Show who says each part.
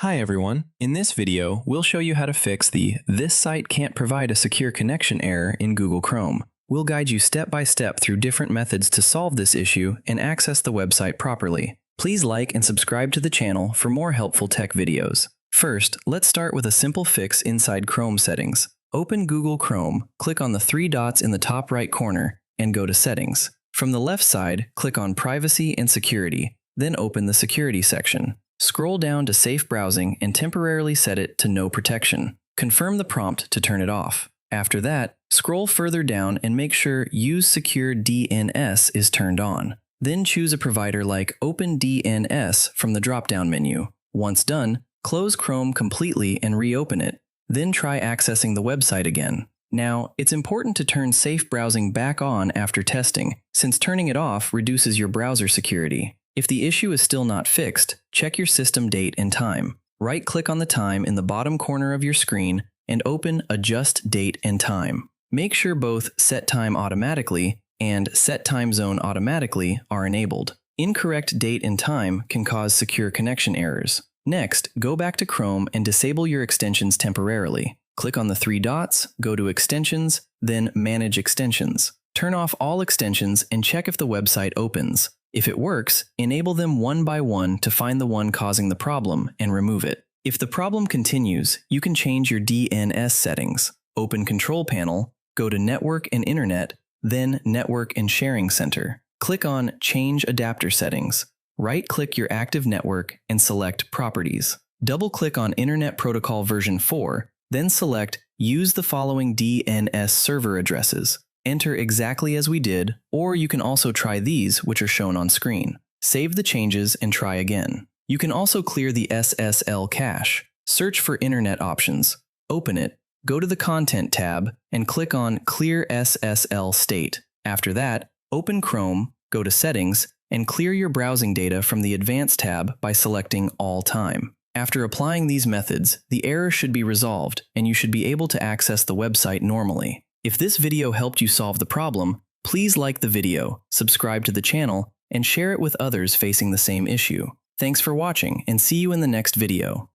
Speaker 1: Hi everyone. In this video, we'll show you how to fix the "This site can't provide a secure connection" error in Google Chrome. We'll guide you step by step through different methods to solve this issue and access the website properly. Please like and subscribe to the channel for more helpful tech videos. First, let's start with a simple fix inside Chrome settings. Open Google Chrome, click on the three dots in the top right corner, and go to Settings. From the left side, click on Privacy and Security, then open the Security section. Scroll down to Safe Browsing and temporarily set it to No Protection. Confirm the prompt to turn it off. After that, scroll further down and make sure Use Secure DNS is turned on. Then choose a provider like OpenDNS from the drop-down menu. Once done, close Chrome completely and reopen it. Then try accessing the website again. Now, it's important to turn Safe Browsing back on after testing, since turning it off reduces your browser security. If the issue is still not fixed, check your system date and time. Right-click on the time in the bottom corner of your screen and open Adjust Date and Time. Make sure both Set Time Automatically and Set Time Zone Automatically are enabled. Incorrect date and time can cause secure connection errors. Next, go back to Chrome and disable your extensions temporarily. Click on the three dots, go to Extensions, then Manage Extensions. Turn off all extensions and check if the website opens. If it works, enable them one by one to find the one causing the problem and remove it. If the problem continues, you can change your DNS settings. Open Control Panel, go to Network and Internet, then Network and Sharing Center. Click on Change Adapter Settings. Right-click your active network and select Properties. Double-click on Internet Protocol version 4, then select Use the following DNS server addresses. Enter exactly as we did, or you can also try these, which are shown on screen. Save the changes and try again. You can also clear the SSL cache. Search for Internet options. Open it, go to the Content tab, and click on Clear SSL State. After that, open Chrome, go to Settings, and clear your browsing data from the Advanced tab by selecting All Time. After applying these methods, the error should be resolved, and you should be able to access the website normally. If this video helped you solve the problem, please like the video, subscribe to the channel, and share it with others facing the same issue. Thanks for watching, and see you in the next video.